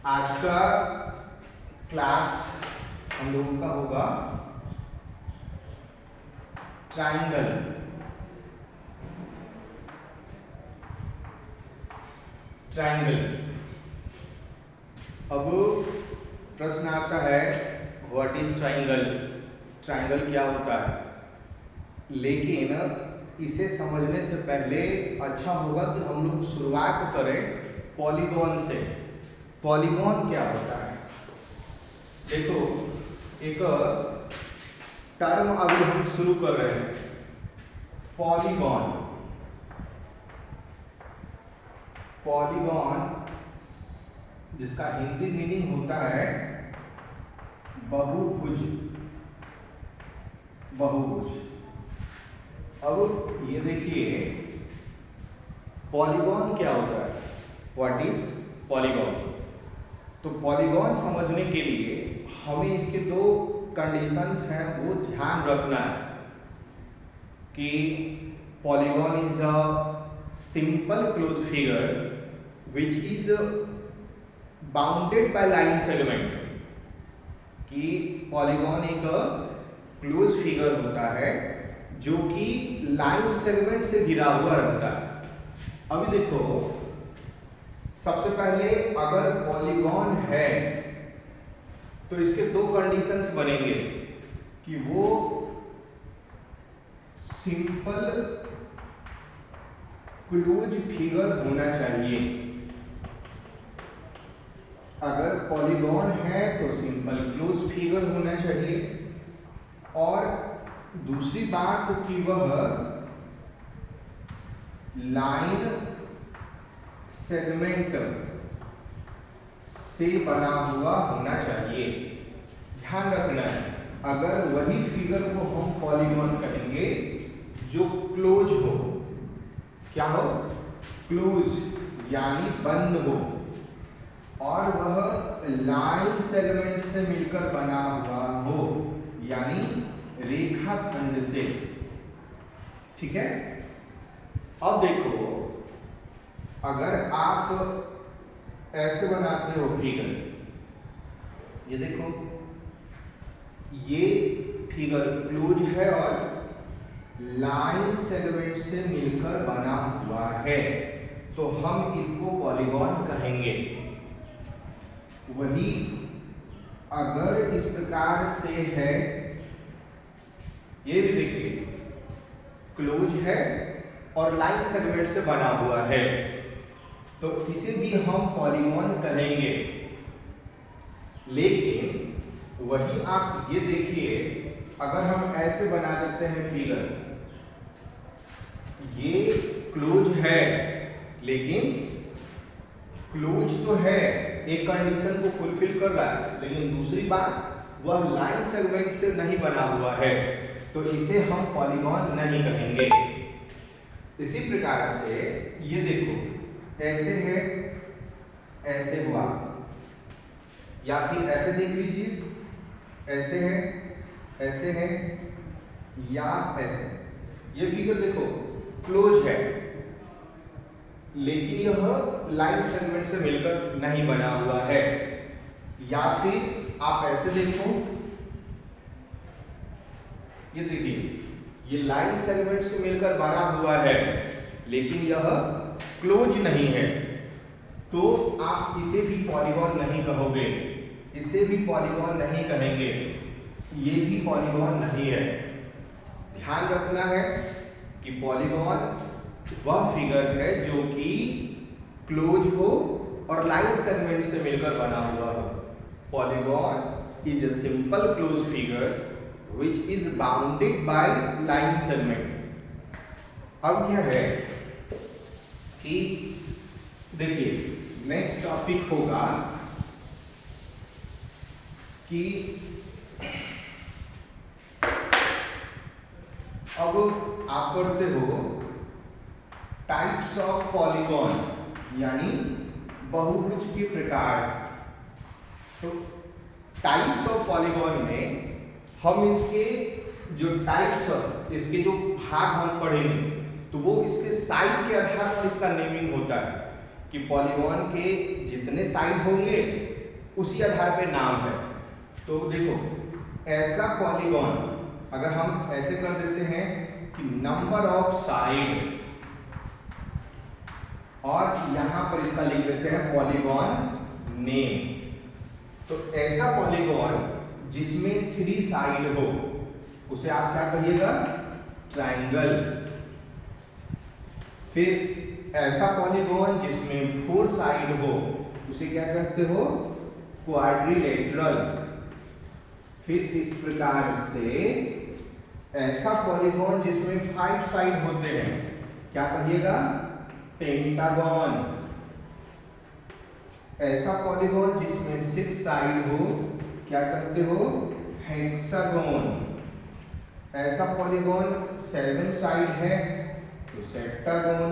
आज का क्लास हम लोगों का होगा ट्राइंगल। ट्राइंगल। अब प्रश्न आता है व्हाट इज ट्राइंगल, ट्राइंगल क्या होता है। लेकिन इसे समझने से पहले अच्छा होगा कि हम लोग शुरुआत करें पॉलीगॉन से। पॉलीगॉन क्या होता है, देखो एक टर्म अभी हम शुरू कर रहे हैं, पॉलीगॉन। पॉलीगॉन जिसका हिंदी मीनिंग होता है बहुभुज। बहुभुज। अब ये देखिए पॉलीगॉन क्या होता है, व्हाट इज पॉलीगॉन। तो पॉलीगॉन समझने के लिए हमें इसके दो कंडीशंस हैं वो ध्यान रखना है कि polygon is a simple close figure which is bounded by line segment. कि पॉलीगॉन एक क्लोज फिगर होता है जो कि लाइन सेगमेंट से घिरा हुआ रहता है। अभी देखो सबसे पहले अगर पॉलीगॉन है तो इसके दो कंडीशंस बनेंगे कि वो सिंपल क्लोज फिगर होना चाहिए। अगर पॉलीगॉन है तो सिंपल क्लोज फिगर होना चाहिए, और दूसरी बात कि वह लाइन सेगमेंट से बना हुआ होना चाहिए। ध्यान रखना है, अगर वही फिगर को हम पॉलीगॉन कहेंगे जो क्लोज हो। क्या हो? क्लोज यानी बंद हो, और वह लाइन सेगमेंट से मिलकर बना हुआ हो, यानी रेखाखंड से। ठीक है। अब देखो अगर आप ऐसे बनाते हो फिगर, ये देखो ये फिगर क्लोज है और लाइन सेगमेंट से मिलकर बना हुआ है, तो हम इसको पॉलीगॉन कहेंगे। वही अगर इस प्रकार से है, ये भी देखिए क्लोज है और लाइन सेगमेंट से बना हुआ है, तो इसे भी हम पॉलीगॉन कहेंगे। लेकिन वही आप ये देखिए अगर हम ऐसे बना देते हैं फिगर, ये क्लोज है लेकिन क्लोज तो है, एक कंडीशन को फुलफिल कर रहा है, लेकिन दूसरी बात वह लाइन सेगमेंट से नहीं बना हुआ है, तो इसे हम पॉलीगॉन नहीं कहेंगे। इसी प्रकार से ये देखो ऐसे है, ऐसे हुआ, या फिर ऐसे देख लीजिए, ऐसे है, ऐसे है, या ऐसे। ये फिगर देखो क्लोज है लेकिन यह लाइन सेगमेंट से मिलकर नहीं बना हुआ है। या फिर आप ऐसे देखो, ये देखिए ये लाइन सेगमेंट से मिलकर बना हुआ है लेकिन यह क्लोज नहीं है, तो आप इसे भी पॉलीगॉन नहीं कहोगे, इसे भी पॉलीगॉन नहीं कहेंगे, ये भी पॉलीगॉन नहीं है। ध्यान रखना है कि पॉलीगॉन वह फिगर है जो कि क्लोज हो और लाइन सेगमेंट से मिलकर बना हुआ हो। Polygon is a simple close figure which is bounded by line segment। अब क्या है कि देखिए नेक्स्ट टॉपिक होगा कि अब आप पढ़ते हो टाइप्स ऑफ पॉलीगॉन, यानी बहुभुज के प्रकार। तो टाइप्स ऑफ पॉलीगॉन में हम इसके जो टाइप्स, इसके जो भाग हम पढ़ेंगे तो वो इसके साइड के आधार पर इसका नेमिंग होता है कि पॉलीगॉन के जितने साइड होंगे उसी आधार पे नाम है। तो देखो ऐसा पॉलीगॉन अगर हम ऐसे कर देते हैं कि नंबर ऑफ साइड, और यहां पर इसका लिख देते हैं पॉलीगॉन नेम। तो ऐसा पॉलीगॉन जिसमें 3 साइड हो उसे आप क्या कहिएगा? ट्रायंगल। फिर ऐसा पॉलीगॉन जिसमें 4 साइड हो उसे क्या कहते हो? क्वाड्रिलेटरल। फिर इस प्रकार से ऐसा पॉलीगॉन जिसमें 5 साइड होते हैं क्या कहिएगा? पेंटागन। ऐसा पॉलीगॉन जिसमें 6 साइड हो क्या कहते हो? हेक्सागोन। ऐसा पॉलीगॉन 7 साइड है तो सेप्टागोन।